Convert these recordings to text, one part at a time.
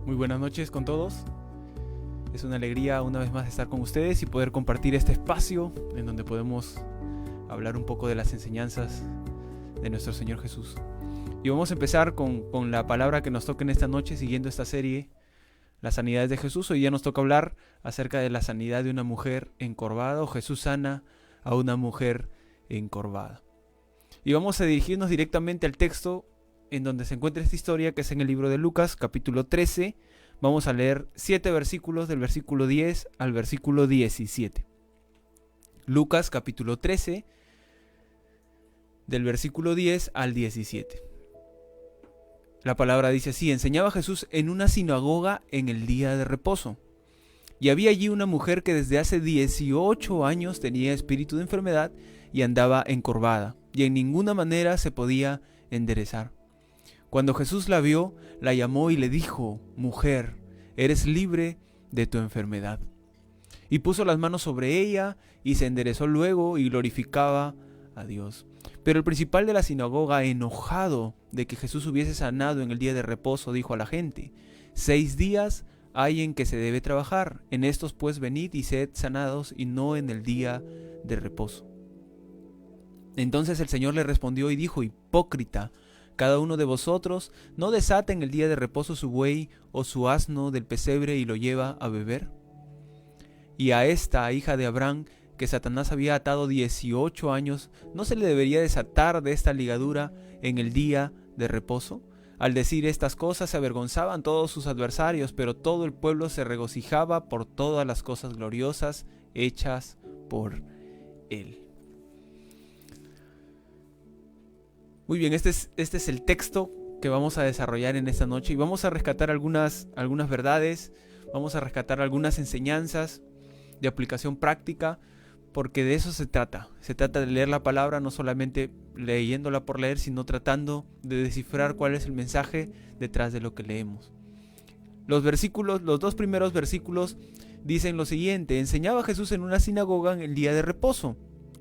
Muy buenas noches con todos. Es una alegría una vez más estar con ustedes y poder compartir este espacio en donde podemos hablar un poco de las enseñanzas de nuestro Señor Jesús. Y vamos a empezar con la palabra que nos toca en esta noche, siguiendo esta serie, las sanidades de Jesús. Hoy ya nos toca hablar acerca de la sanidad de una mujer encorvada, o Jesús sana a una mujer encorvada. Y vamos a dirigirnos directamente al texto en donde se encuentra esta historia, que es en el libro de Lucas, capítulo 13. Vamos a leer 7 versículos, del versículo 10 al versículo 17. Lucas, capítulo 13, del versículo 10 al 17. La palabra dice así: enseñaba Jesús en una sinagoga en el día de reposo. Y había allí una mujer que desde hace 18 años tenía espíritu de enfermedad y andaba encorvada, y en ninguna manera se podía enderezar. Cuando Jesús la vio, la llamó y le dijo: mujer, eres libre de tu enfermedad. Y puso las manos sobre ella y se enderezó luego y glorificaba a Dios. Pero el principal de la sinagoga, enojado de que Jesús hubiese sanado en el día de reposo, dijo a la gente: 6 días hay en que se debe trabajar, en estos pues venid y sed sanados, y no en el día de reposo. Entonces el Señor le respondió y dijo: hipócrita, cada uno de vosotros no desata en el día de reposo su buey o su asno del pesebre y lo lleva a beber. Y a esta hija de Abraham, que Satanás había atado 18 años, ¿no se le debería desatar de esta ligadura en el día de reposo? Al decir estas cosas se avergonzaban todos sus adversarios, pero todo el pueblo se regocijaba por todas las cosas gloriosas hechas por él. Muy bien, este es el texto que vamos a desarrollar en esta noche y vamos a rescatar algunas verdades, vamos a rescatar algunas enseñanzas de aplicación práctica, porque de eso se trata. Se trata de leer la palabra, no solamente leyéndola por leer, sino tratando de descifrar cuál es el mensaje detrás de lo que leemos. Los 2 primeros versículos dicen lo siguiente: enseñaba Jesús en una sinagoga en el día de reposo.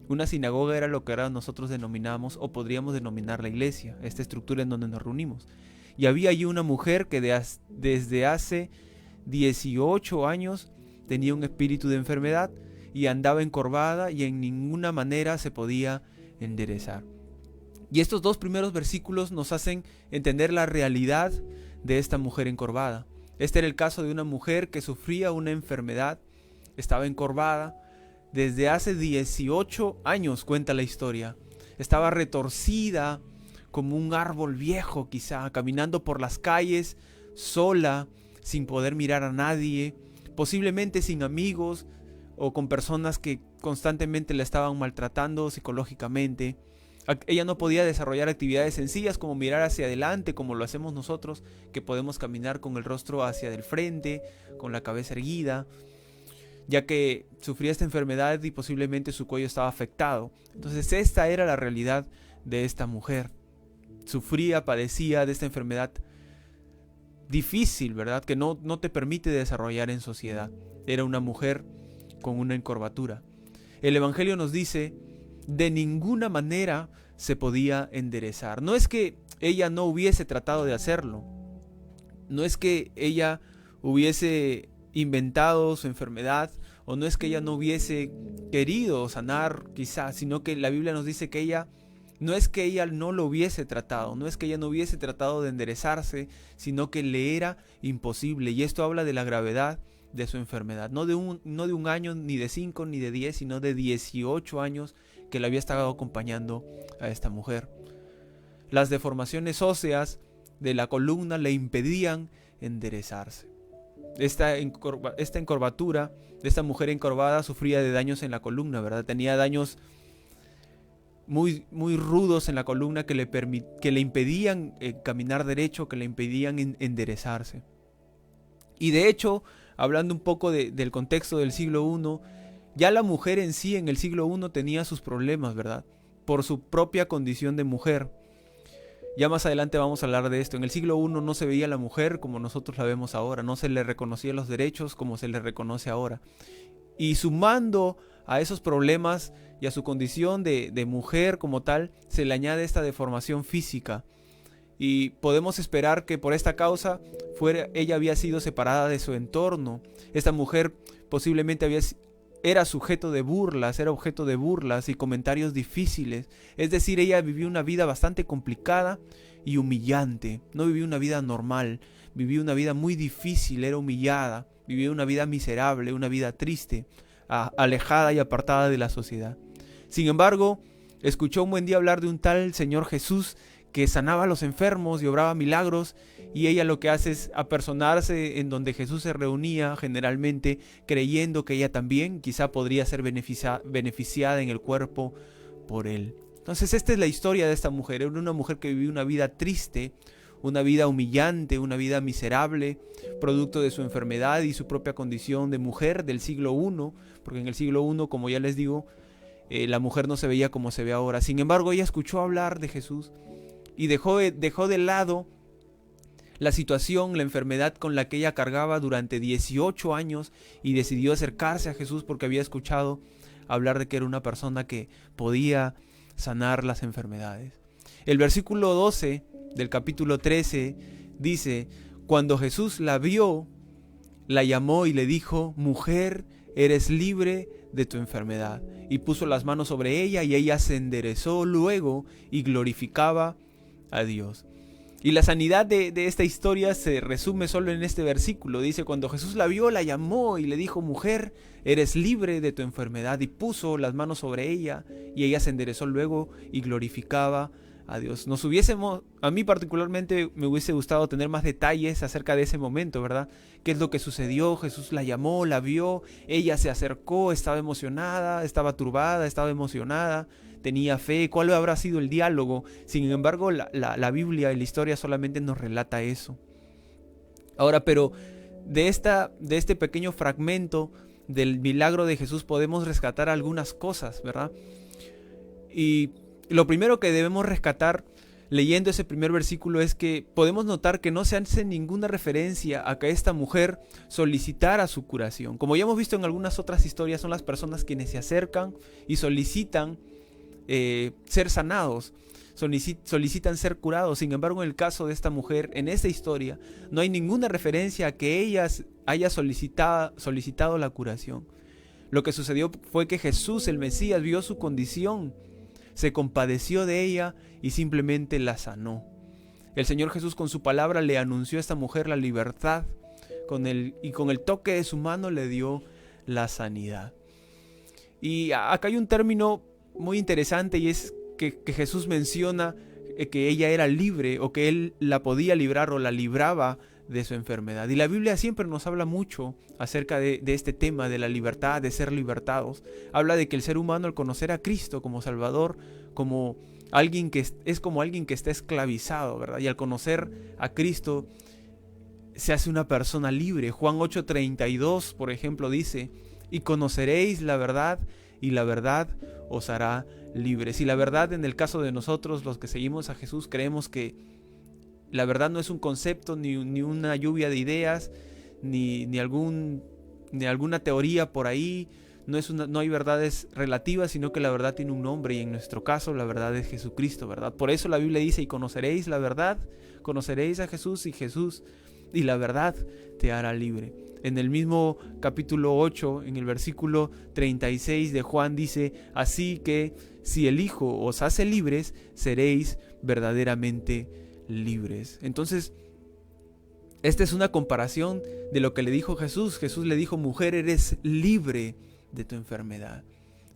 Una sinagoga era lo que ahora nosotros denominamos o podríamos denominar la iglesia, esta estructura en donde nos reunimos. Y había allí una mujer que desde hace 18 años tenía un espíritu de enfermedad y andaba encorvada y en ninguna manera se podía enderezar. Y estos 2 primeros versículos nos hacen entender la realidad de esta mujer encorvada. Este era el caso de una mujer que sufría una enfermedad, estaba encorvada. Desde hace 18 años, cuenta la historia, estaba retorcida como un árbol viejo quizá, caminando por las calles, sola, sin poder mirar a nadie, posiblemente sin amigos o con personas que constantemente la estaban maltratando psicológicamente. Ella no podía desarrollar actividades sencillas como mirar hacia adelante, como lo hacemos nosotros, que podemos caminar con el rostro hacia el frente, con la cabeza erguida, ya que sufría esta enfermedad y posiblemente su cuello estaba afectado. Entonces esta era la realidad de esta mujer. Padecía de esta enfermedad difícil, ¿verdad? Que no te permite desarrollar en sociedad. Era una mujer con una encorvatura. El Evangelio nos dice: de ninguna manera se podía enderezar. No es que ella no hubiese tratado de hacerlo. No es que ella hubiese inventado su enfermedad, o no es que ella no hubiese querido sanar quizás, sino que la Biblia nos dice que ella no es que ella no lo hubiese tratado, no es que ella no hubiese tratado de enderezarse, sino que le era imposible. Y esto habla de la gravedad de su enfermedad, no de un año, ni de 5, ni de 10, sino de 18 años que la había estado acompañando a esta mujer. Las deformaciones óseas de la columna le impedían enderezarse. Esta encorvatura de esta mujer encorvada sufría de daños en la columna, ¿verdad? Tenía daños muy, muy rudos en la columna que le impedían caminar derecho, que le impedían enderezarse. Y de hecho, hablando un poco del contexto del siglo I, ya la mujer en sí en el siglo I tenía sus problemas, ¿verdad? Por su propia condición de mujer. Ya más adelante vamos a hablar de esto. En el siglo I no se veía a la mujer como nosotros la vemos ahora, no se le reconocía los derechos como se le reconoce ahora. Y sumando a esos problemas y a su condición de mujer como tal, se le añade esta deformación física Y podemos esperar que por esta causa ella había sido separada de su entorno. Esta mujer posiblemente era sujeto de burlas, era objeto de burlas y comentarios difíciles. Es decir, ella vivió una vida bastante complicada y humillante. No vivió una vida normal, vivió una vida muy difícil, era humillada, vivió una vida miserable, una vida triste, alejada y apartada de la sociedad. Sin embargo, escuchó un buen día hablar de un tal Señor Jesús que sanaba a los enfermos y obraba milagros, y ella lo que hace es apersonarse en donde Jesús se reunía generalmente, creyendo que ella también quizá podría ser beneficiada en el cuerpo por él. Entonces esta es la historia de esta mujer. Era una mujer que vivió una vida triste, una vida humillante, una vida miserable, producto de su enfermedad y su propia condición de mujer del siglo I, porque en el siglo I, como ya les digo, la mujer no se veía como se ve ahora. Sin embargo, ella escuchó hablar de Jesús y dejó de lado la situación, la enfermedad con la que ella cargaba durante 18 años y decidió acercarse a Jesús porque había escuchado hablar de que era una persona que podía sanar las enfermedades. El versículo 12 del capítulo 13 dice: cuando Jesús la vio, la llamó y le dijo: mujer, eres libre de tu enfermedad. Y puso las manos sobre ella y ella se enderezó luego y glorificaba a Dios. Y la sanidad de esta historia se resume solo en este versículo. Dice: cuando Jesús la vio, la llamó y le dijo: mujer, eres libre de tu enfermedad. Y puso las manos sobre ella y ella se enderezó luego y glorificaba a Dios. A mí particularmente me hubiese gustado tener más detalles acerca de ese momento, ¿verdad? ¿Qué es lo que sucedió? Jesús la llamó, la vio, ella se acercó, estaba emocionada, estaba turbada, estaba emocionada, tenía fe. ¿Cuál habrá sido el diálogo? Sin embargo, la Biblia y la historia solamente nos relata eso. Ahora, pero de este pequeño fragmento del milagro de Jesús podemos rescatar algunas cosas, ¿verdad? Y lo primero que debemos rescatar leyendo ese primer versículo es que podemos notar que no se hace ninguna referencia a que esta mujer solicitara su curación. Como ya hemos visto en algunas otras historias, son las personas quienes se acercan y solicitan ser sanados, solicitan ser curados. Sin embargo, en el caso de esta mujer, en esta historia, no hay ninguna referencia a que ella haya solicitado la curación. Lo que sucedió fue que Jesús, el Mesías, vio su condición, se compadeció de ella y simplemente la sanó. El Señor Jesús con su palabra le anunció a esta mujer la libertad y con el toque de su mano le dio la sanidad. Y acá hay un término muy interesante, y es que Jesús menciona que ella era libre, o que Él la podía librar o la libraba de su enfermedad. Y la Biblia siempre nos habla mucho acerca de este tema de la libertad, de ser libertados. Habla de que el ser humano, al conocer a Cristo como Salvador, como alguien que es como alguien que está esclavizado, ¿verdad? Y al conocer a Cristo se hace una persona libre. Juan 8:32, por ejemplo, dice: y conoceréis la verdad, y la verdad os hará libres. Y la verdad, en el caso de nosotros, los que seguimos a Jesús, creemos que la verdad no es un concepto, ni una lluvia de ideas, ni alguna teoría por ahí. No hay verdades relativas, sino que la verdad tiene un nombre, y en nuestro caso la verdad es Jesucristo, ¿verdad? Por eso la Biblia dice: y conoceréis la verdad, conoceréis a Jesús, y la verdad te hará libre. En el mismo capítulo 8, en el versículo 36 de Juan, dice: así que si el Hijo os hace libres, seréis verdaderamente libres. Entonces, esta es una comparación de lo que le dijo Jesús. Jesús le dijo: mujer, eres libre de tu enfermedad.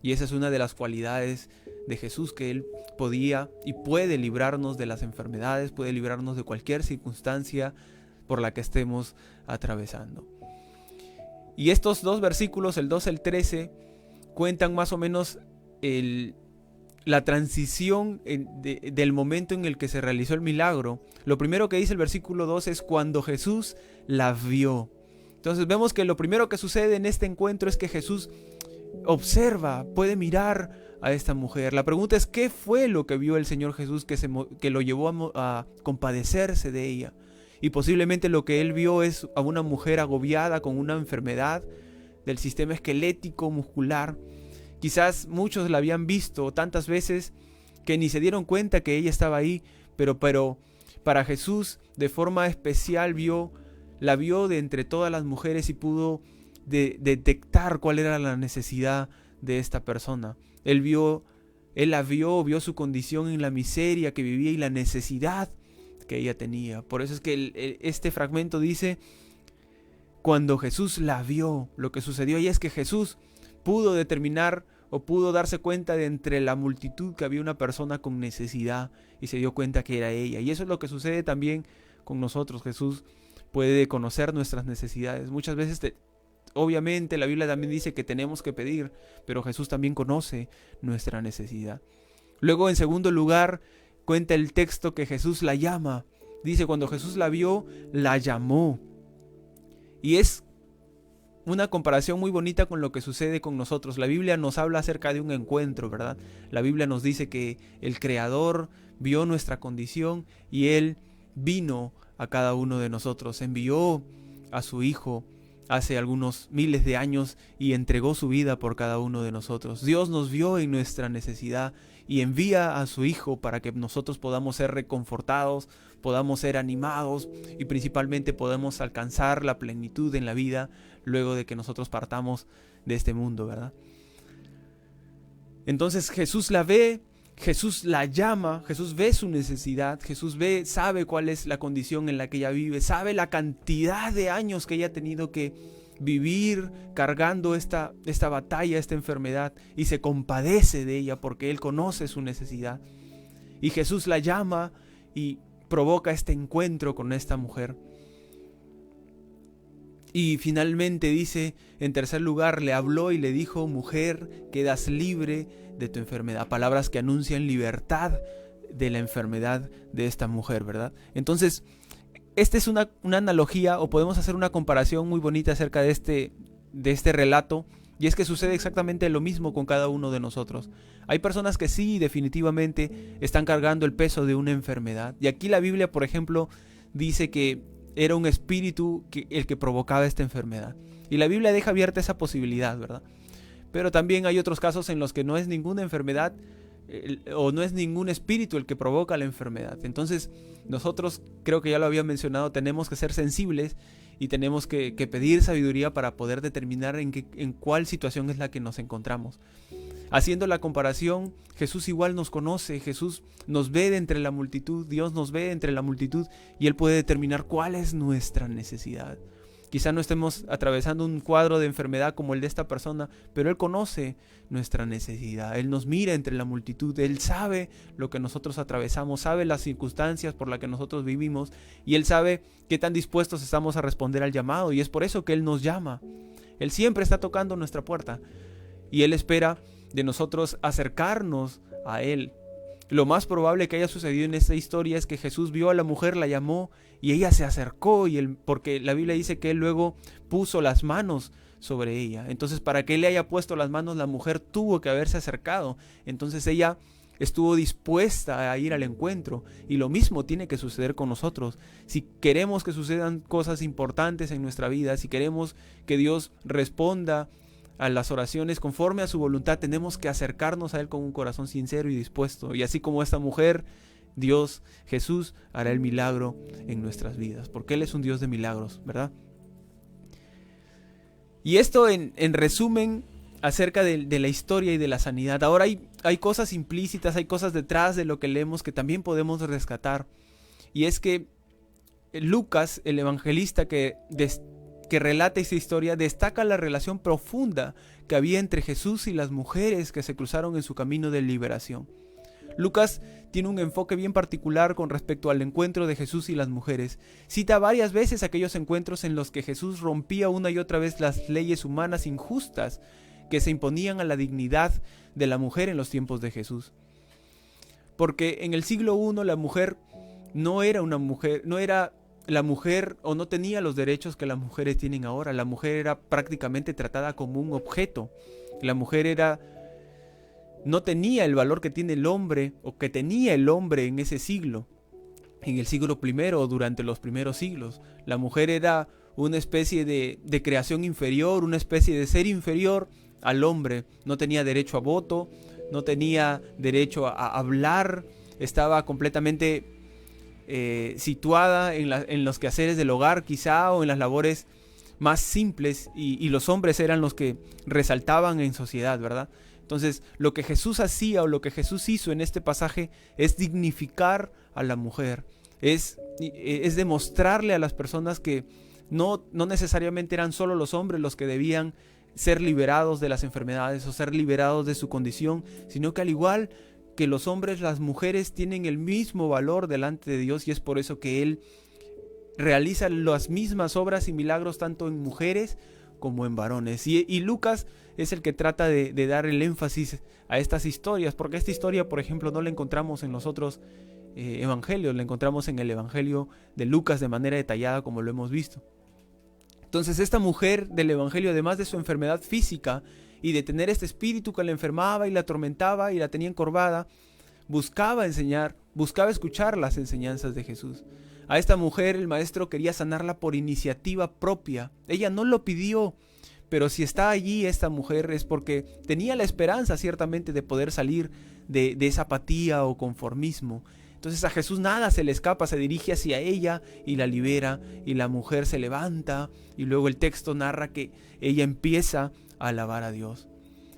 Y esa es una de las cualidades de Jesús, que Él podía y puede librarnos de las enfermedades, puede librarnos de cualquier circunstancia por la que estemos atravesando. Y estos dos versículos, el 12 y el 13, cuentan más o menos la transición del momento en el que se realizó el milagro. Lo primero que dice el versículo 12 es: cuando Jesús la vio. Entonces vemos que lo primero que sucede en este encuentro es que Jesús observa, puede mirar a esta mujer. La pregunta es: ¿qué fue lo que vio el Señor Jesús que lo llevó a compadecerse de ella? Y posiblemente lo que Él vio es a una mujer agobiada con una enfermedad del sistema esquelético muscular. Quizás muchos la habían visto tantas veces que ni se dieron cuenta que ella estaba ahí, pero Para Jesús, de forma especial, la vio de entre todas las mujeres y pudo detectar cuál era la necesidad de esta persona. Él la vio su condición en la miseria que vivía y la necesidad que ella tenía. Por eso es que este fragmento dice, cuando Jesús la vio, lo que sucedió ahí es que Jesús pudo determinar o pudo darse cuenta de entre la multitud que había una persona con necesidad y se dio cuenta que era ella. Y eso es lo que sucede también con nosotros. Jesús puede conocer nuestras necesidades. Muchas veces, obviamente, la Biblia también dice que tenemos que pedir, pero Jesús también conoce nuestra necesidad. Luego, en segundo lugar, cuenta el texto que Jesús la llama. Dice, cuando Jesús la vio, la llamó. Y es una comparación muy bonita con lo que sucede con nosotros. La Biblia nos habla acerca de un encuentro, ¿verdad? La Biblia nos dice que el Creador vio nuestra condición y Él vino a cada uno de nosotros. Envió a su Hijo hace algunos miles de años y entregó su vida por cada uno de nosotros. Dios nos vio en nuestra necesidad y envía a su Hijo para que nosotros podamos ser reconfortados, podamos ser animados y principalmente podamos alcanzar la plenitud en la vida luego de que nosotros partamos de este mundo, ¿verdad? Entonces Jesús la ve, Jesús la llama, Jesús ve su necesidad, Jesús sabe cuál es la condición en la que ella vive, sabe la cantidad de años que ella ha tenido que vivir cargando esta batalla, esta enfermedad, y se compadece de ella porque Él conoce su necesidad. Y Jesús la llama y provoca este encuentro con esta mujer. Y finalmente dice, en tercer lugar, le habló y le dijo, mujer, quedas libre de tu enfermedad. Palabras que anuncian libertad de la enfermedad de esta mujer, ¿verdad? Entonces, esta es una analogía, o podemos hacer una comparación muy bonita acerca de este relato, y es que sucede exactamente lo mismo con cada uno de nosotros. Hay personas que sí, definitivamente, están cargando el peso de una enfermedad. Y aquí la Biblia, por ejemplo, dice que era un espíritu el que provocaba esta enfermedad. Y la Biblia deja abierta esa posibilidad, ¿verdad? Pero también hay otros casos en los que no es ninguna enfermedad o no es ningún espíritu el que provoca la enfermedad. Entonces, nosotros, creo que ya lo había mencionado, tenemos que ser sensibles y tenemos que pedir sabiduría para poder determinar en cuál situación es la que nos encontramos. Haciendo la comparación, Jesús igual nos conoce, Jesús nos ve de entre la multitud, Dios nos ve de entre la multitud y Él puede determinar cuál es nuestra necesidad. Quizá no estemos atravesando un cuadro de enfermedad como el de esta persona, pero Él conoce nuestra necesidad. Él nos mira entre la multitud, Él sabe lo que nosotros atravesamos, sabe las circunstancias por las que nosotros vivimos y Él sabe qué tan dispuestos estamos a responder al llamado, y es por eso que Él nos llama. Él siempre está tocando nuestra puerta y Él espera de nosotros acercarnos a Él. Lo más probable que haya sucedido en esta historia es que Jesús vio a la mujer, la llamó y ella se acercó, porque la Biblia dice que Él luego puso las manos sobre ella. Entonces, para que Él le haya puesto las manos, la mujer tuvo que haberse acercado. Entonces ella estuvo dispuesta a ir al encuentro, y lo mismo tiene que suceder con nosotros. Si queremos que sucedan cosas importantes en nuestra vida, si queremos que Dios responda a las oraciones conforme a su voluntad, tenemos que acercarnos a Él con un corazón sincero y dispuesto. Y así como esta mujer, Dios, Jesús, hará el milagro en nuestras vidas, porque Él es un Dios de milagros, ¿verdad? Y esto en resumen acerca de la historia y de la sanidad. Ahora hay cosas implícitas, hay cosas detrás de lo que leemos que también podemos rescatar. Y es que Lucas, el evangelista que relata esta historia, destaca la relación profunda que había entre Jesús y las mujeres que se cruzaron en su camino de liberación. Lucas tiene un enfoque bien particular con respecto al encuentro de Jesús y las mujeres. Cita varias veces aquellos encuentros en los que Jesús rompía una y otra vez las leyes humanas injustas que se imponían a la dignidad de la mujer en los tiempos de Jesús. Porque en el siglo I la mujer no era la mujer, o no tenía los derechos que las mujeres tienen ahora. La mujer era prácticamente tratada como un objeto. La mujer no tenía el valor que tiene el hombre, o que tenía el hombre en ese siglo, en el siglo I o durante los primeros siglos. La mujer era una especie de creación inferior, una especie de ser inferior al hombre. No tenía derecho a voto, no tenía derecho a hablar, estaba completamente situada en los quehaceres del hogar quizá, o en las labores más simples, y los hombres eran los que resaltaban en sociedad, ¿verdad? Entonces, lo que Jesús hacía, o lo que Jesús hizo en este pasaje, es dignificar a la mujer, es demostrarle a las personas que no necesariamente eran solo los hombres los que debían ser liberados de las enfermedades o ser liberados de su condición, sino que al igual que los hombres, las mujeres tienen el mismo valor delante de Dios, y es por eso que Él realiza las mismas obras y milagros tanto en mujeres como en varones. Y Lucas es el que trata de dar el énfasis a estas historias, porque esta historia, por ejemplo, no la encontramos en los otros evangelios, la encontramos en el evangelio de Lucas de manera detallada, como lo hemos visto. Entonces, esta mujer del evangelio, además de su enfermedad física y de tener este espíritu que la enfermaba y la atormentaba y la tenía encorvada, buscaba escuchar las enseñanzas de Jesús. A esta mujer el maestro quería sanarla por iniciativa propia. Ella no lo pidió, pero si está allí esta mujer es porque tenía la esperanza ciertamente de poder salir de esa apatía o conformismo. Entonces a Jesús nada se le escapa, se dirige hacia ella y la libera, y la mujer se levanta, y luego el texto narra que ella empieza a alabar a Dios.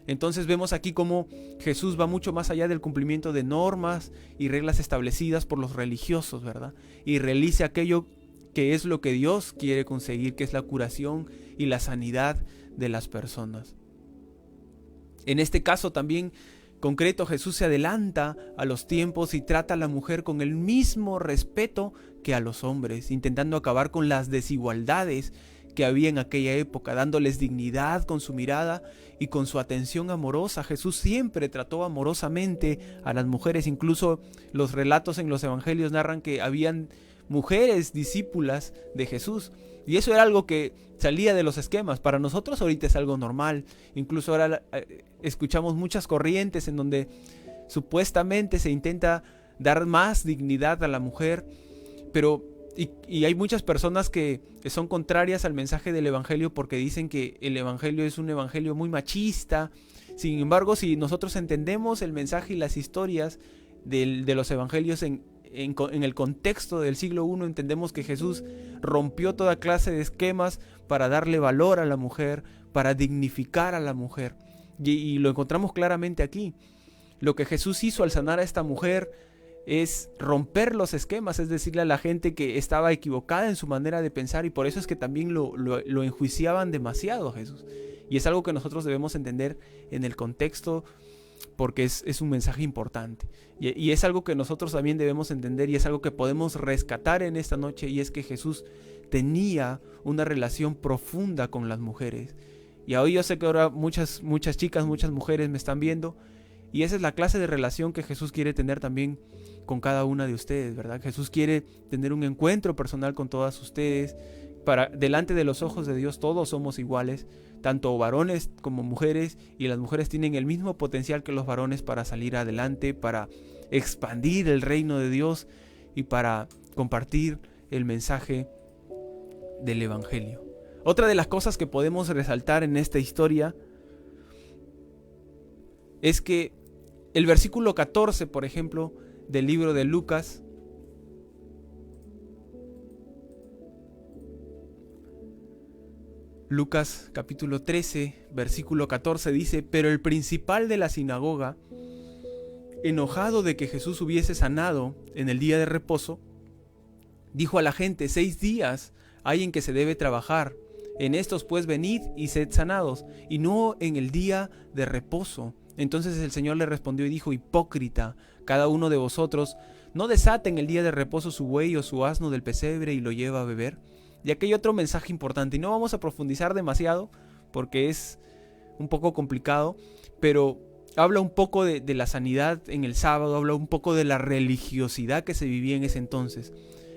Entonces vemos aquí cómo Jesús va mucho más allá del cumplimiento de normas y reglas establecidas por los religiosos, ¿verdad? Y realiza aquello que es lo que Dios quiere conseguir, que es la curación y la sanidad de las personas. En este caso también concreto, Jesús se adelanta a los tiempos y trata a la mujer con el mismo respeto que a los hombres, intentando acabar con las desigualdades que había en aquella época, dándoles dignidad con su mirada y con su atención amorosa. Jesús siempre trató amorosamente a las mujeres. Incluso los relatos en los evangelios narran que habían mujeres discípulas de Jesús, y eso era algo que salía de los esquemas. Para nosotros ahorita es algo normal. Incluso ahora escuchamos muchas corrientes en donde supuestamente se intenta dar más dignidad a la mujer, pero y hay muchas personas que son contrarias al mensaje del evangelio porque dicen que el evangelio es un evangelio muy machista. Sin embargo, si nosotros entendemos el mensaje y las historias de los evangelios en el contexto del siglo I, entendemos que Jesús rompió toda clase de esquemas para darle valor a la mujer, para dignificar a la mujer. Y lo encontramos claramente aquí. Lo que Jesús hizo al sanar a esta mujer es romper los esquemas, es decirle a la gente que estaba equivocada en su manera de pensar, y por eso es que también lo enjuiciaban demasiado a Jesús. Y es algo que nosotros debemos entender en el contexto, porque es un mensaje importante. Y es algo que nosotros también debemos entender, y es algo que podemos rescatar en esta noche, y es que Jesús tenía una relación profunda con las mujeres. Y hoy yo sé que ahora muchas chicas, muchas mujeres me están viendo, y esa es la clase de relación que Jesús quiere tener también con cada una de ustedes, ¿verdad? Jesús quiere tener un encuentro personal con todas ustedes. Delante de los ojos de Dios todos somos iguales, tanto varones como mujeres, y las mujeres tienen el mismo potencial que los varones para salir adelante, para expandir el reino de Dios y para compartir el mensaje del evangelio. Otra de las cosas que podemos resaltar en esta historia es que el versículo 14, por ejemplo, del libro de Lucas, Lucas capítulo 13, versículo 14 dice: pero el principal de la sinagoga, enojado de que Jesús hubiese sanado en el día de reposo, dijo a la gente: 6 días hay en que se debe trabajar, en estos pues venid y sed sanados, y no en el día de reposo. Entonces el Señor le respondió y dijo: hipócrita, cada uno de vosotros no desata en el día de reposo su buey o su asno del pesebre y lo lleva a beber. Y aquí hay otro mensaje importante, y no vamos a profundizar demasiado porque es un poco complicado, pero habla un poco de la sanidad en el sábado, habla un poco de la religiosidad que se vivía en ese entonces.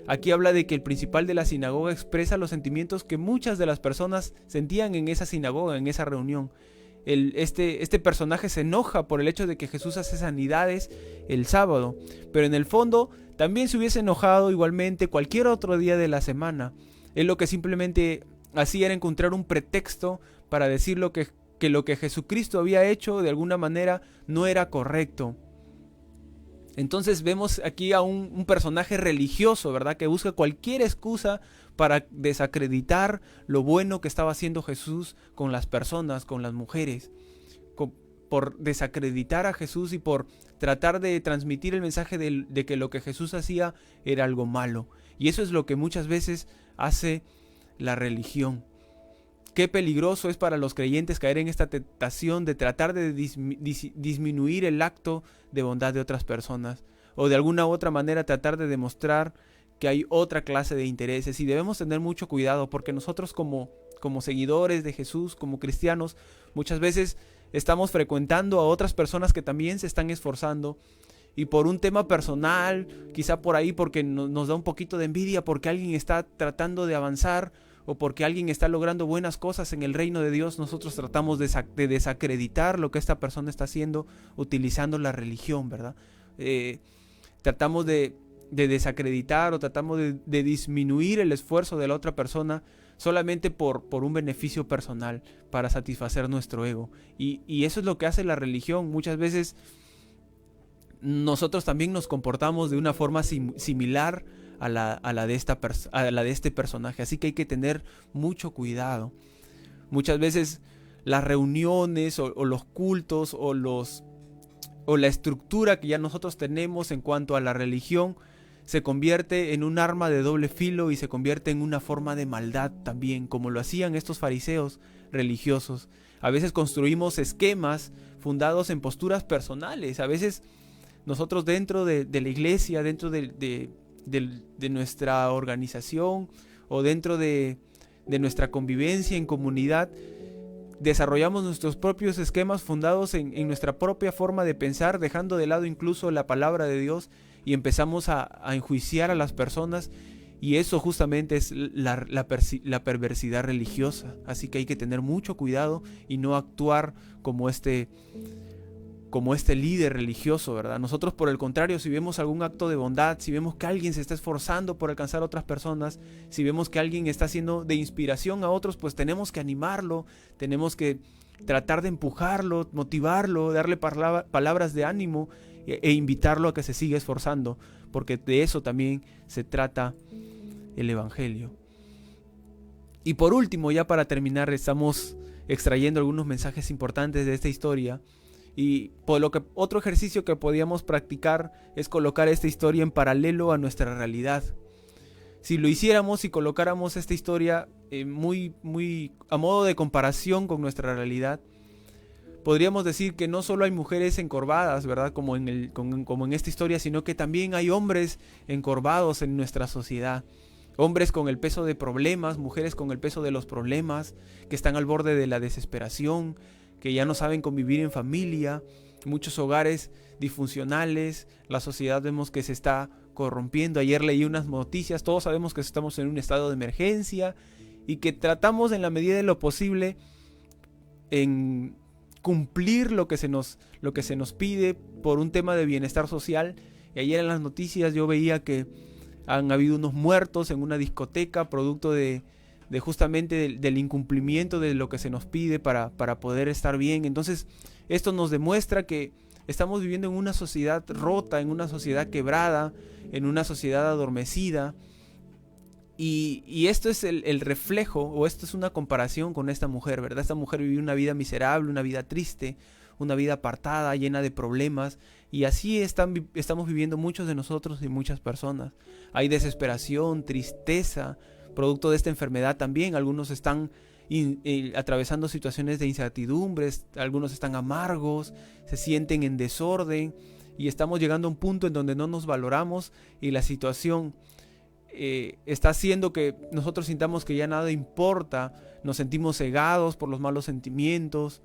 Aquí habla de que el principal de la sinagoga expresa los sentimientos que muchas de las personas sentían en esa sinagoga, en esa reunión. Este personaje se enoja por el hecho de que Jesús hace sanidades el sábado, pero en el fondo también se hubiese enojado igualmente cualquier otro día de la semana. Él lo que simplemente hacía era encontrar un pretexto para decir que lo que Jesucristo había hecho de alguna manera no era correcto. Entonces vemos aquí a un personaje religioso, ¿verdad? Que busca cualquier excusa para desacreditar lo bueno que estaba haciendo Jesús con las personas, con las mujeres. Por desacreditar a Jesús y por tratar de transmitir el mensaje de que lo que Jesús hacía era algo malo. Y eso es lo que muchas veces hace la religión. Qué peligroso es para los creyentes caer en esta tentación de tratar de disminuir el acto de bondad de otras personas, o de alguna u otra manera tratar de demostrar que hay otra clase de intereses. Y debemos tener mucho cuidado, porque nosotros como seguidores de Jesús, como cristianos, muchas veces estamos frecuentando a otras personas que también se están esforzando, y por un tema personal, quizá por ahí porque nos da un poquito de envidia, porque alguien está tratando de avanzar, o porque alguien está logrando buenas cosas en el reino de Dios, nosotros tratamos de desacreditar lo que esta persona está haciendo utilizando la religión, ¿verdad? Tratamos de desacreditar o tratamos de disminuir el esfuerzo de la otra persona solamente por un beneficio personal, para satisfacer nuestro ego. Y eso es lo que hace la religión. Muchas veces nosotros también nos comportamos de una forma similar a la de este personaje. Así que hay que tener mucho cuidado. Muchas veces las reuniones o los cultos o la estructura que ya nosotros tenemos en cuanto a la religión se convierte en un arma de doble filo y se convierte en una forma de maldad también, como lo hacían estos fariseos religiosos. A veces construimos esquemas fundados en posturas personales. A veces nosotros dentro de la iglesia, dentro de nuestra organización o dentro de nuestra convivencia en comunidad, desarrollamos nuestros propios esquemas fundados en nuestra propia forma de pensar, dejando de lado incluso la palabra de Dios, y empezamos a enjuiciar a las personas, y eso justamente es la perversidad religiosa. Así que hay que tener mucho cuidado y no actuar como este líder religioso, ¿verdad? Nosotros, por el contrario, si vemos algún acto de bondad, si vemos que alguien se está esforzando por alcanzar a otras personas, si vemos que alguien está siendo de inspiración a otros, pues tenemos que animarlo, tenemos que tratar de empujarlo, motivarlo, darle palabras de ánimo e invitarlo a que se siga esforzando, porque de eso también se trata el Evangelio. Y por último, ya para terminar, estamos extrayendo algunos mensajes importantes de esta historia. Y por lo que otro ejercicio que podíamos practicar es colocar esta historia en paralelo a nuestra realidad. Si lo hiciéramos y colocáramos esta historia muy a modo de comparación con nuestra realidad, podríamos decir que no solo hay mujeres encorvadas, ¿verdad? Como en esta historia, sino que también hay hombres encorvados en nuestra sociedad. Hombres con el peso de problemas, mujeres con el peso de los problemas, que están al borde de la desesperación, que ya no saben convivir en familia, muchos hogares disfuncionales, la sociedad vemos que se está corrompiendo. Ayer leí unas noticias, todos sabemos que estamos en un estado de emergencia y que tratamos en la medida de lo posible en cumplir lo que se nos pide por un tema de bienestar social. Y ayer en las noticias yo veía que han habido unos muertos en una discoteca producto de justamente del incumplimiento de lo que se nos pide para poder estar bien. Entonces esto nos demuestra que estamos viviendo en una sociedad rota, en una sociedad quebrada, en una sociedad adormecida. Y esto es el reflejo, o esto es una comparación con esta mujer, ¿verdad? Esta mujer vivió una vida miserable, una vida triste, una vida apartada, llena de problemas. Y así estamos viviendo muchos de nosotros y muchas personas. Hay desesperación, tristeza, producto de esta enfermedad también. Algunos están atravesando situaciones de incertidumbres, algunos están amargos, se sienten en desorden, y estamos llegando a un punto en donde no nos valoramos, y la situación está haciendo que nosotros sintamos que ya nada importa, nos sentimos cegados por los malos sentimientos,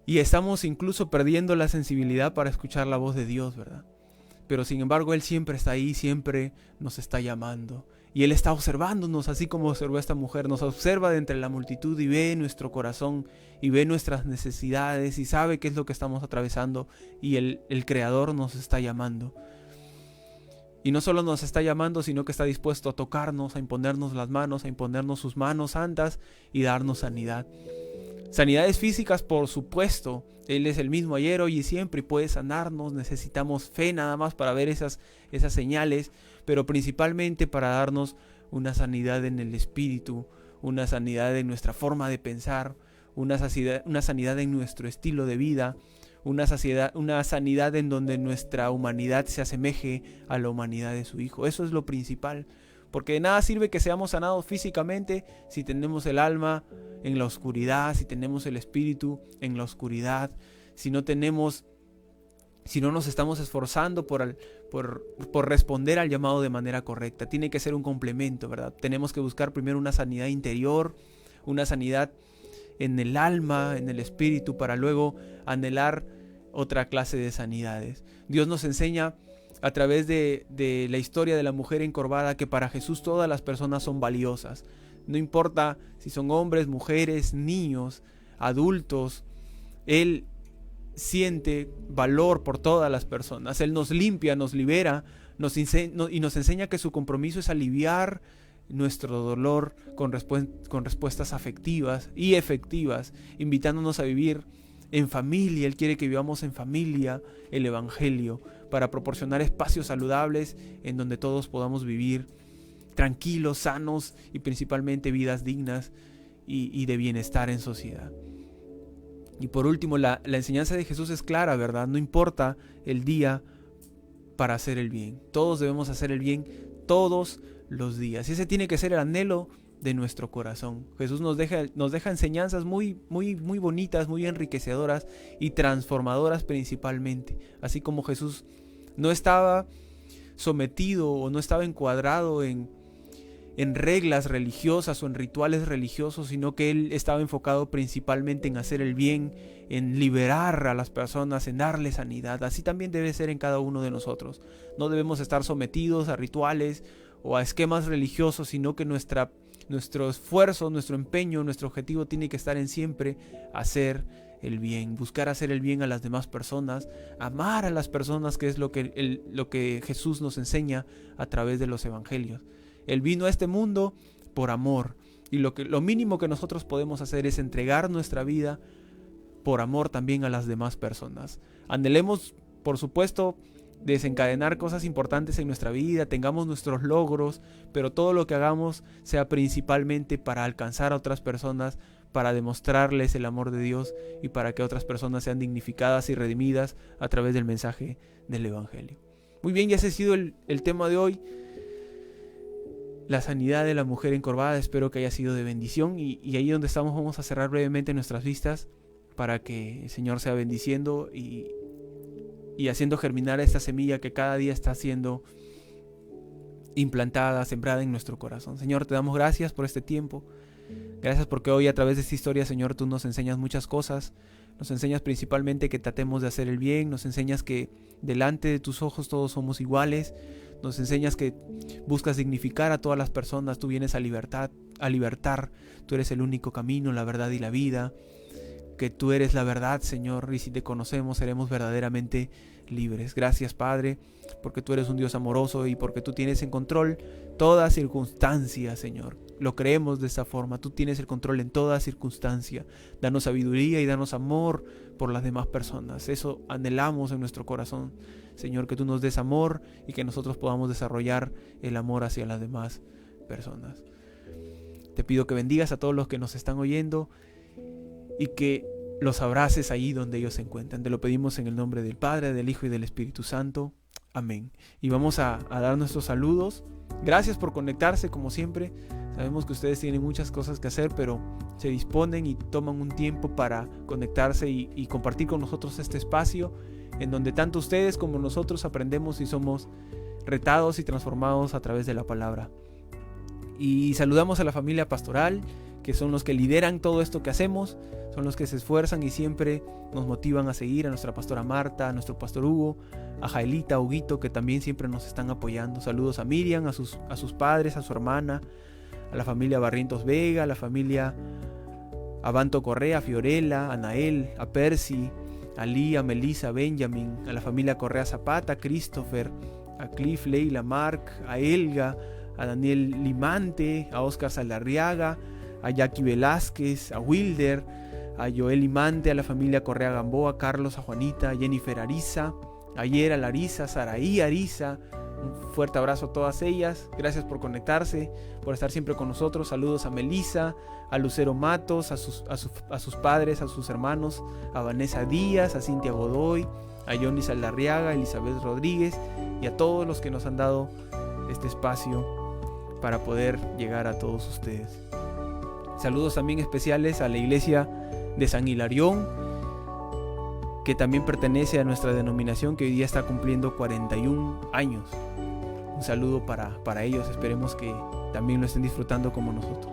y estamos incluso perdiendo la sensibilidad para escuchar la voz de Dios, ¿verdad? Pero sin embargo Él siempre está ahí, siempre nos está llamando. Y Él está observándonos, así como observó a esta mujer. Nos observa de entre la multitud y ve nuestro corazón y ve nuestras necesidades y sabe qué es lo que estamos atravesando. Y el Creador nos está llamando. Y no solo nos está llamando, sino que está dispuesto a tocarnos, a imponernos las manos, a imponernos sus manos santas y darnos sanidad. Sanidades físicas, por supuesto. Él es el mismo ayer, hoy y siempre y puede sanarnos. Necesitamos fe nada más para ver esas señales, pero principalmente para darnos una sanidad en el espíritu, una sanidad en nuestra forma de pensar, una sanidad en nuestro estilo de vida, una sanidad en donde nuestra humanidad se asemeje a la humanidad de su Hijo. Eso es lo principal, porque de nada sirve que seamos sanados físicamente si tenemos el alma en la oscuridad, si tenemos el espíritu en la oscuridad, si no nos estamos esforzando por responder al llamado de manera correcta. Tiene que ser un complemento, ¿verdad? Tenemos que buscar primero una sanidad interior, una sanidad en el alma, en el espíritu, para luego anhelar otra clase de sanidades. Dios nos enseña a través de la historia de la mujer encorvada que para Jesús todas las personas son valiosas. No importa si son hombres, mujeres, niños, adultos, Él siente valor por todas las personas. Él nos limpia, nos libera, y nos enseña que su compromiso es aliviar nuestro dolor con respuestas afectivas y efectivas, invitándonos a vivir en familia. Él quiere que vivamos en familia el Evangelio, para proporcionar espacios saludables en donde todos podamos vivir tranquilos, sanos y principalmente vidas dignas y de bienestar en sociedad. Y por último, la enseñanza de Jesús es clara, ¿verdad? No importa el día para hacer el bien. Todos debemos hacer el bien todos los días. Y ese tiene que ser el anhelo de nuestro corazón. Jesús nos deja enseñanzas muy, muy, muy bonitas, muy enriquecedoras y transformadoras principalmente. Así como Jesús no estaba sometido o no estaba encuadrado en reglas religiosas o en rituales religiosos, sino que Él estaba enfocado principalmente en hacer el bien, en liberar a las personas, en darles sanidad. Así también debe ser en cada uno de nosotros. No debemos estar sometidos a rituales o a esquemas religiosos, sino que nuestro esfuerzo, nuestro empeño, nuestro objetivo tiene que estar en siempre hacer el bien, buscar hacer el bien a las demás personas, amar a las personas, que es lo que Jesús nos enseña a través de los evangelios. Él vino a este mundo por amor, y lo mínimo que nosotros podemos hacer es entregar nuestra vida por amor también a las demás personas. Anhelemos, por supuesto, desencadenar cosas importantes en nuestra vida, tengamos nuestros logros, pero todo lo que hagamos sea principalmente para alcanzar a otras personas, para demostrarles el amor de Dios y para que otras personas sean dignificadas y redimidas a través del mensaje del Evangelio. Muy bien, ya ese ha sido el tema de hoy. La sanidad de la mujer encorvada, espero que haya sido de bendición, y ahí donde estamos vamos a cerrar brevemente nuestras vistas para que el Señor sea bendiciendo y haciendo germinar esta semilla que cada día está siendo implantada, sembrada en nuestro corazón. Señor, te damos gracias por este tiempo. Gracias porque hoy a través de esta historia, Señor, tú nos enseñas muchas cosas. Nos enseñas principalmente que tratemos de hacer el bien. Nos enseñas que delante de tus ojos todos somos iguales. Nos enseñas que buscas dignificar a todas las personas. Tú vienes a libertar. Tú eres el único camino, la verdad y la vida. Que tú eres la verdad, Señor, y si te conocemos seremos verdaderamente libres. Gracias, Padre, porque tú eres un Dios amoroso y porque tú tienes en control toda circunstancia, Señor. Lo creemos de esa forma. Tú tienes el control en toda circunstancia. Danos sabiduría y danos amor por las demás personas. Eso anhelamos en nuestro corazón, Señor, que tú nos des amor y que nosotros podamos desarrollar el amor hacia las demás personas. Te pido que bendigas a todos los que nos están oyendo y que los abraces ahí donde ellos se encuentran. Te lo pedimos en el nombre del Padre, del Hijo y del Espíritu Santo. Amén. Y vamos a dar nuestros saludos. Gracias por conectarse como siempre. Sabemos que ustedes tienen muchas cosas que hacer, pero se disponen y toman un tiempo para conectarse y compartir con nosotros este espacio en donde tanto ustedes como nosotros aprendemos y somos retados y transformados a través de la palabra. Y saludamos a la familia pastoral, que son los que lideran todo esto que hacemos, son los que se esfuerzan y siempre nos motivan a seguir, a nuestra pastora Marta, a nuestro pastor Hugo, a Jaelita, a Huguito, que también siempre nos están apoyando. Saludos a Miriam, a sus padres, a su hermana, a la familia Barrientos Vega, a la familia Abanto Correa, a Fiorella, a Nael, a Percy, a Lee, a Melissa, a Benjamin, a la familia Correa Zapata, a Christopher, a Cliff, Leila, Mark, a Elga, a Daniel Limante, a Oscar Salarriaga, a Jackie Velázquez, a Wilder, a Joel Imante, a la familia Correa Gamboa, a Carlos, a Juanita, a Jennifer Ariza, ayer a Larisa, a Saraí Ariza. Un fuerte abrazo a todas ellas. Gracias por conectarse, por estar siempre con nosotros. Saludos a Melissa, a Lucero Matos, a sus padres, a sus hermanos, a Vanessa Díaz, a Cintia Godoy, a Johnny Saldarriaga, a Elizabeth Rodríguez y a todos los que nos han dado este espacio para poder llegar a todos ustedes. Saludos también especiales a la iglesia de San Hilarión, que también pertenece a nuestra denominación, que hoy día está cumpliendo 41 años. Un saludo para ellos, esperemos que también lo estén disfrutando como nosotros.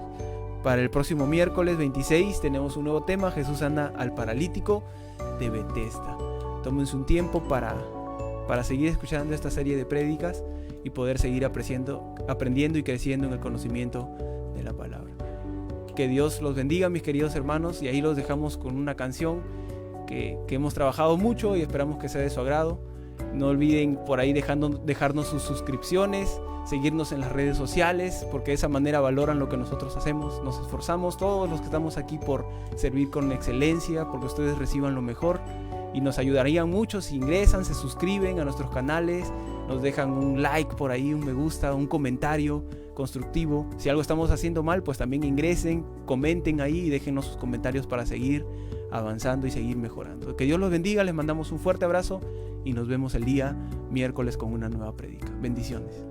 Para el próximo miércoles 26 tenemos un nuevo tema: Jesús sana al paralítico de Bethesda. Tómense un tiempo para seguir escuchando esta serie de prédicas y poder seguir aprendiendo y creciendo en el conocimiento de la palabra. Que Dios los bendiga, mis queridos hermanos, y ahí los dejamos con una canción que hemos trabajado mucho y esperamos que sea de su agrado. No olviden por ahí dejarnos sus suscripciones, seguirnos en las redes sociales, porque de esa manera valoran lo que nosotros hacemos. Nos esforzamos todos los que estamos aquí por servir con excelencia, porque ustedes reciban lo mejor, y nos ayudarían mucho si ingresan, se suscriben a nuestros canales, nos dejan un like por ahí, un me gusta, un comentario constructivo. Si algo estamos haciendo mal, pues también ingresen, comenten ahí y déjenos sus comentarios para seguir avanzando y seguir mejorando. Que Dios los bendiga, les mandamos un fuerte abrazo y nos vemos el día miércoles con una nueva prédica. Bendiciones.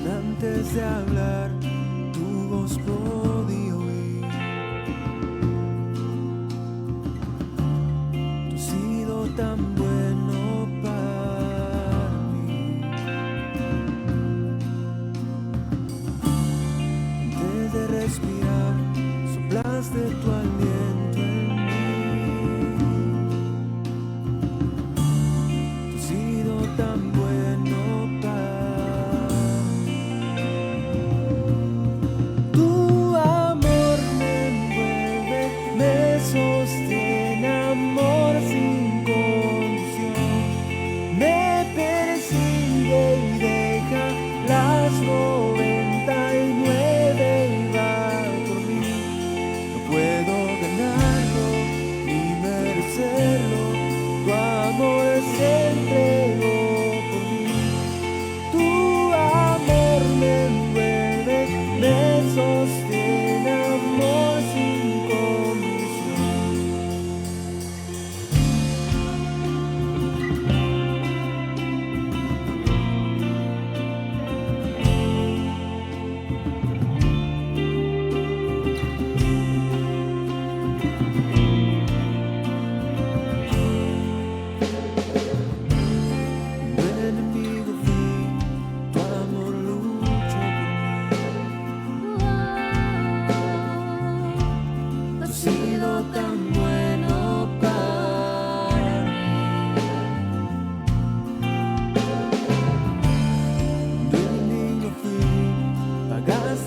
Antes de hablar, tu voz podía oír. Tú has sido tan bueno para mí. Antes de respirar, soplaste tu aliento en mí. Tú has sido tan bueno para mí. Sostiene, amor sin condición, me persigue y deja las 99 y va por mí. No puedo ganarlo ni merecerlo, tu amor se entregó por mí. Tu amor me envuelve, me sostiene, amor sin condición.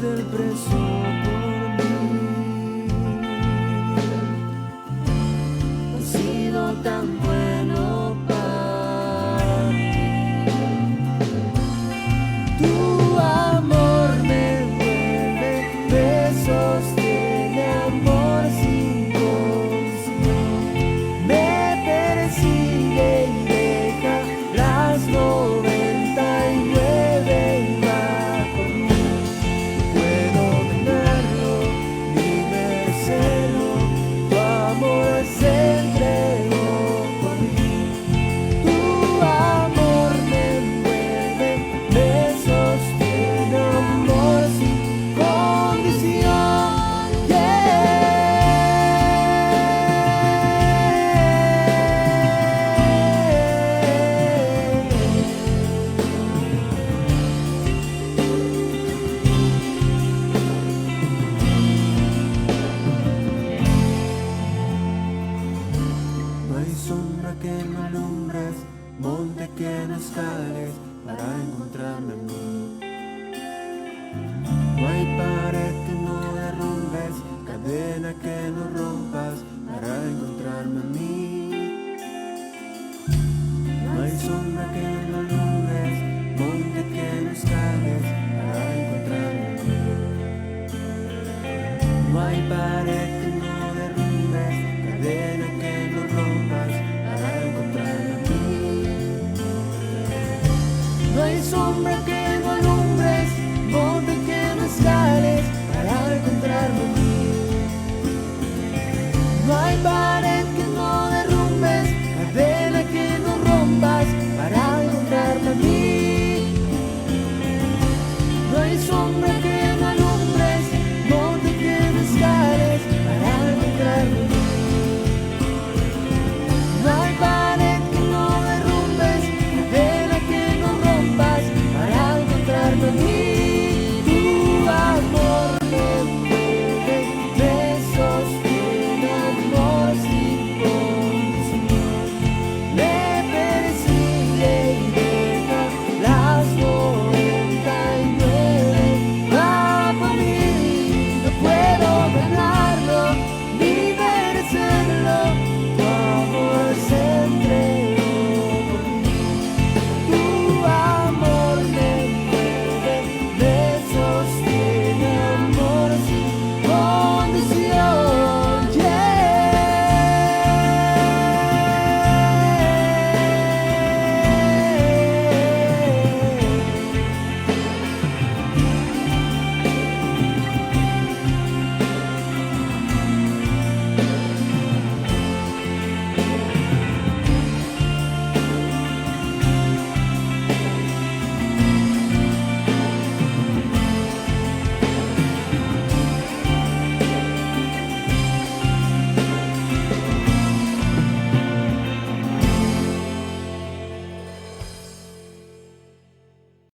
El precio por mí. Has sido tan bueno para mí. Tu amor me envuelve, me sostiene, amor sin condición, me persigue y deja las 99 y va por mí. Tu amor se entregó por mí. Tu amor me envuelve, me sostiene, amor sin condición. escales para encontrarme a mí. No hay pared que no derrumbes, cadena que no rompas para encontrarme a mí. No hay sombra que no alumbres, monte que no escales para encontrarme a mí. No hay pared que no derrumbes, cadena que no rompas para encontrarme a mí. No hay sombra que no alumbres, monte que no escales para encontrarme a mí. No hay pared